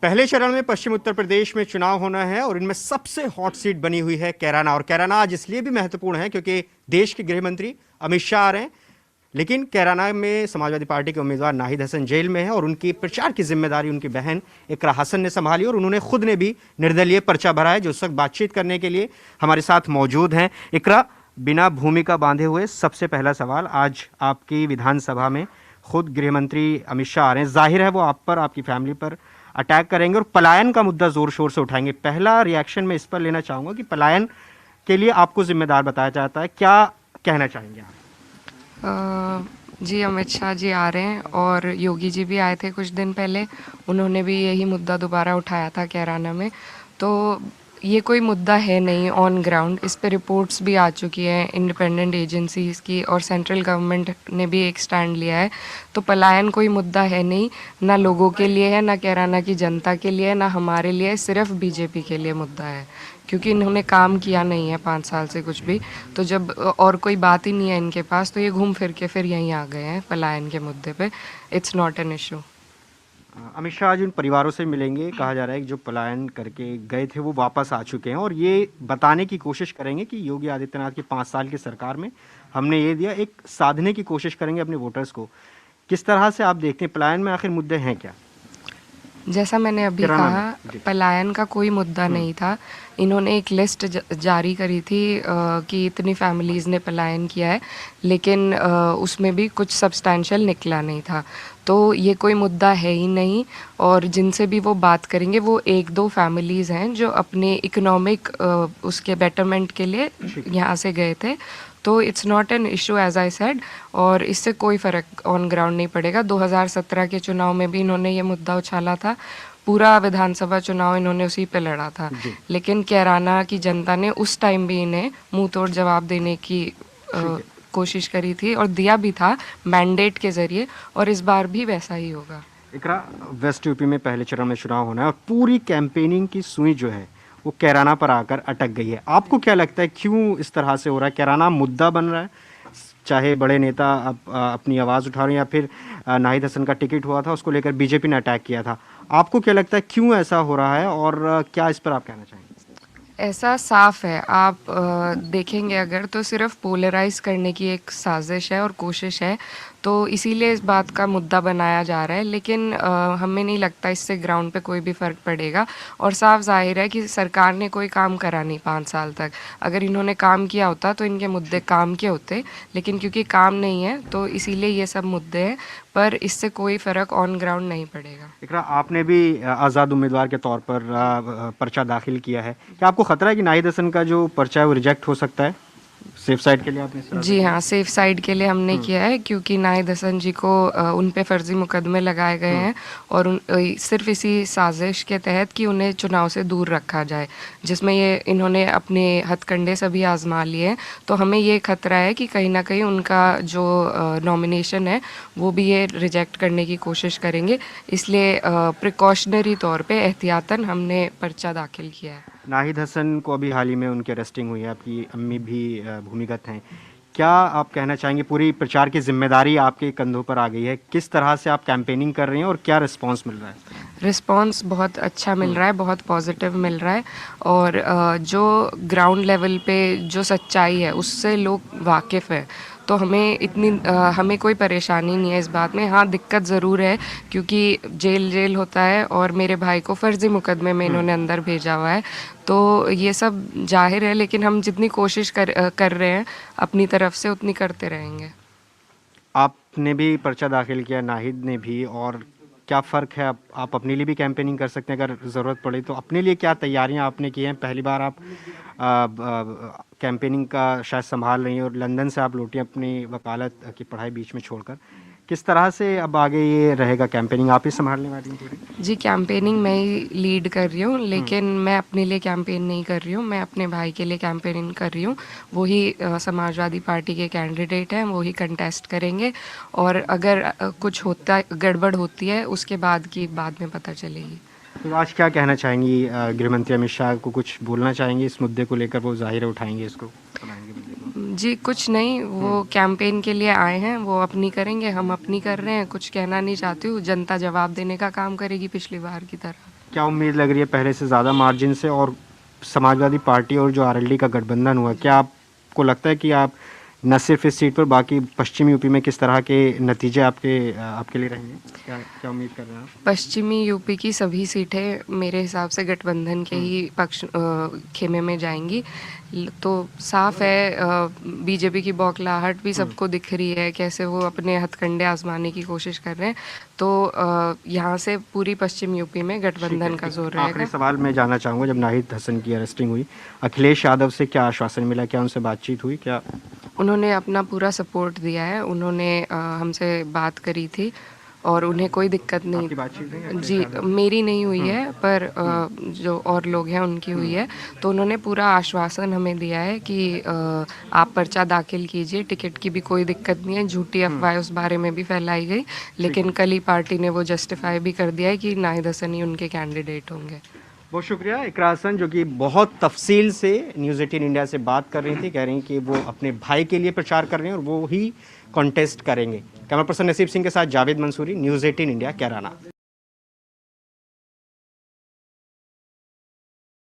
पहले चरण में पश्चिम उत्तर प्रदेश में चुनाव होना है और इनमें सबसे हॉट सीट बनी हुई है कैराना। और कैराना आज इसलिए भी महत्वपूर्ण है क्योंकि देश के गृह मंत्री अमित शाह आ रहे हैं, लेकिन कैराना में समाजवादी पार्टी के उम्मीदवार नाहिद हसन जेल में है और उनकी प्रचार की जिम्मेदारी उनकी बहन इकरा हसन ने संभाली और उन्होंने खुद ने भी निर्दलीय पर्चा भरा है, जो उस वक्त बातचीत करने के लिए हमारे साथ मौजूद हैं। इकरा, बिना भूमिका बांधे हुए सबसे पहला सवाल, आज आपकी विधानसभा में खुद गृह मंत्री अमित शाह आ रहे हैं, जाहिर है वो आप पर, आपकी फैमिली पर अटैक करेंगे और पलायन का मुद्दा जोर शोर से उठाएंगे। पहला रिएक्शन मैं इस पर लेना चाहूंगा कि पलायन के लिए आपको जिम्मेदार बताया जाता है, क्या कहना चाहेंगे आप? जी, अमित शाह जी आ रहे हैं और योगी जी भी आए थे कुछ दिन पहले, उन्होंने भी यही मुद्दा दोबारा उठाया था कैराना में। तो ये कोई मुद्दा है नहीं ऑन ग्राउंड, इस पे रिपोर्ट्स भी आ चुकी हैं इंडिपेंडेंट एजेंसीज़ की और सेंट्रल गवर्नमेंट ने भी एक स्टैंड लिया है। तो पलायन कोई मुद्दा है नहीं, ना लोगों के लिए है, ना कैराना की जनता के लिए, ना हमारे लिए, सिर्फ बीजेपी के लिए मुद्दा है, क्योंकि इन्होंने काम किया नहीं है 5 साल से कुछ भी। तो जब और कोई बात ही नहीं है इनके पास, तो ये घूम फिर के फिर यहीं आ गए हैं पलायन के मुद्दे पे। It's not an issue. Amit Shah आज उन परिवारों से मिलेंगे, कहा जा रहा है कि जो पलायन करके गए थे वो वापस आ चुके हैं और ये बताने की कोशिश करेंगे कि योगी आदित्यनाथ की 5 साल की सरकार में हमने ये दिया, एक साधने की कोशिश करेंगे अपने वोटर्स को। किस तरह से आप देखते हैं, पलायन में आखिर मुद्दे हैं क्या? जैसा मैंने अभी कहा, पलायन का कोई मुद्दा नहीं था। इन्होंने एक लिस्ट जारी करी थी कि इतनी फैमिलीज़ ने पलायन किया है, लेकिन उसमें भी कुछ सब्सटैंशियल निकला नहीं था। तो ये कोई मुद्दा है ही नहीं। और जिनसे भी वो बात करेंगे वो 1-2 फैमिलीज़ हैं जो अपने इकोनॉमिक उसके बेटरमेंट के लिए यहाँ से गए थे। तो it's not an issue as I said, और इससे कोई फ़र्क ऑन ग्राउंड नहीं पड़ेगा। 2017 के चुनाव में भी इन्होंने ये मुद्दा उछाला था, पूरा विधानसभा चुनाव इन्होंने उसी पे लड़ा था, लेकिन कैराना की जनता ने उस टाइम भी इन्हें मुंह तोड़ जवाब देने की कोशिश करी थी और दिया भी था मैंडेट के ज़रिए, और इस बार भी वैसा ही होगा। इकरा, वेस्ट यूपी में पहले चरण में चुनाव होना है और पूरी कैंपेनिंग की सुई जो है वो कैराना पर आकर अटक गई है। आपको क्या लगता है क्यों इस तरह से हो रहा है? कैराना मुद्दा बन रहा है, चाहे बड़े नेता अपनी आवाज़ उठा रहे हैं या फिर नाहिद हसन का टिकट हुआ था उसको लेकर बीजेपी ने अटैक किया था। आपको क्या लगता है क्यों ऐसा हो रहा है और क्या इस पर आप कहना चाहेंगे? ऐसा साफ है, आप देखेंगे अगर तो सिर्फ पोलराइज करने की एक साजिश है और कोशिश है, तो इसीलिए इस बात का मुद्दा बनाया जा रहा है। लेकिन हमें नहीं लगता इससे ग्राउंड पे कोई भी फ़र्क पड़ेगा। और साफ जाहिर है कि सरकार ने कोई काम करा नहीं 5 साल तक। अगर इन्होंने काम किया होता तो इनके मुद्दे काम के होते, लेकिन क्योंकि काम नहीं है तो इसीलिए ये सब मुद्दे हैं, पर इससे कोई फ़र्क ऑन ग्राउंड नहीं पड़ेगा। इकरा, आपने भी आज़ाद उम्मीदवार के तौर पर पर्चा दाखिल किया है, क्या आपको ख़तरा है कि नाहिद हसन का जो पर्चा है वो रिजेक्ट हो सकता है? सेफ साइड के लिए आपने? जी हाँ, सेफ साइड के लिए हमने किया है, क्योंकि नाहिद हसन जी को उन पे फर्जी मुकदमे लगाए गए हैं और सिर्फ इसी साजिश के तहत कि उन्हें चुनाव से दूर रखा जाए, जिसमें ये इन्होंने अपने हथकंडे सभी आजमा लिए हैं। तो हमें ये खतरा है कि कहीं ना कहीं उनका जो नॉमिनेशन है वो भी ये रिजेक्ट करने की कोशिश करेंगे, इसलिए प्रिकॉशनरी तौर पे एहतियातन हमने पर्चा दाखिल किया है। नाहिद हसन को अभी हाल ही में उनकी अरेस्टिंग हुई है, आपकी अम्मी भी भूमिगत हैं, क्या आप कहना चाहेंगे? पूरी प्रचार की जिम्मेदारी आपके कंधों पर आ गई है, किस तरह से आप कैंपेनिंग कर रही हैं और क्या रिस्पांस मिल रहा है? रिस्पांस बहुत अच्छा मिल रहा है, बहुत पॉजिटिव मिल रहा है, और जो ग्राउंड लेवल पे जो सच्चाई है उससे लोग वाकिफ़ है, तो हमें कोई परेशानी नहीं है इस बात में। हाँ, दिक्कत ज़रूर है क्योंकि जेल होता है और मेरे भाई को फर्जी मुकदमे में इन्होंने अंदर भेजा हुआ है, तो ये सब जाहिर है, लेकिन हम जितनी कोशिश कर रहे हैं अपनी तरफ से उतनी करते रहेंगे। आपने भी पर्चा दाखिल किया, नाहिद ने भी, और क्या फ़र्क है? आप अपने लिए भी कैंपेनिंग कर सकते हैं अगर ज़रूरत पड़े तो। अपने लिए क्या तैयारियां आपने की हैं? पहली बार आप कैंपेनिंग का शायद संभाल रही हैं और लंदन से आप लौटी अपनी वकालत की पढ़ाई बीच में छोड़कर। किस तरह से अब आगे ये रहेगा कैंपेनिंग, आप ही संभालने वाली हैं पूरी? जी, कैंपेनिंग मैं ही लीड कर रही हूँ, लेकिन मैं अपने लिए कैंपेन नहीं कर रही हूँ, मैं अपने भाई के लिए कैंपेनिंग कर रही हूँ। वही समाजवादी पार्टी के कैंडिडेट हैं, वही कंटेस्ट करेंगे, और अगर कुछ गड़बड़ होती है उसके बाद में पता चलेगी। तो आज क्या कहना चाहेंगी? गृह मंत्री अमित शाह को कुछ बोलना चाहेंगी इस मुद्दे को लेकर? वो जाहिर है उठाएंगे इसको, उठाएंगे मुद्दे को। जी, कुछ नहीं, वो कैंपेन के लिए आए हैं, वो अपनी करेंगे, हम अपनी कर रहे हैं। कुछ कहना नहीं चाहती हूँ, जनता जवाब देने का काम करेगी पिछली बार की तरह। क्या उम्मीद लग रही है पहले से ज़्यादा मार्जिन से? और समाजवादी पार्टी और जो आरएलडी का गठबंधन हुआ, क्या आपको लगता है कि आप न सिर्फ इस सीट पर बाकी पश्चिम यूपी में किस तरह के नतीजे आपके लिए रहेंगे? क्या क्या उम्मीद कर रहे हैं आप? पश्चिमी यूपी की सभी सीटें मेरे हिसाब से गठबंधन के ही पक्ष खेमे में जाएंगी। तो साफ है, बीजेपी की बौखलाहट भी सबको दिख रही है, कैसे वो अपने हथकंडे आजमाने की कोशिश कर रहे हैं। तो यहाँ से पूरी पश्चिम यूपी में गठबंधन का जोर आखिरी रहेगा। सवाल मैं जानना चाहूँगा, जब नाहिद हसन की अरेस्टिंग हुई, अखिलेश यादव से क्या आश्वासन मिला? क्या उनसे बातचीत हुई? क्या उन्होंने अपना पूरा सपोर्ट दिया है। उन्होंने हमसे बात करी थी और उन्हें कोई दिक्कत नहीं। आपकी बातचीत हुई है? जी, मेरी नहीं हुई है, पर जो और लोग हैं उनकी हुई है। तो उन्होंने पूरा आश्वासन हमें दिया है कि आप पर्चा दाखिल कीजिए, टिकट की भी कोई दिक्कत नहीं है। झूठी अफवाह उस बारे में भी फैलाई गई, लेकिन कल ही पार्टी ने वो जस्टिफाई भी कर दिया है कि नाहिद हसन ही उनके कैंडिडेट होंगे। बहुत शुक्रिया इकरा हसन, जो कि बहुत तफसील से न्यूज़ 18 इंडिया से बात कर रही थी। कह रही कि वो अपने भाई के लिए प्रचार कर रहे हैं और वो ही कॉन्टेस्ट करेंगे। कैमरा पर्सन नसीब सिंह के साथ जावेद मंसूरी, न्यूज़ 18 इंडिया, कैराना।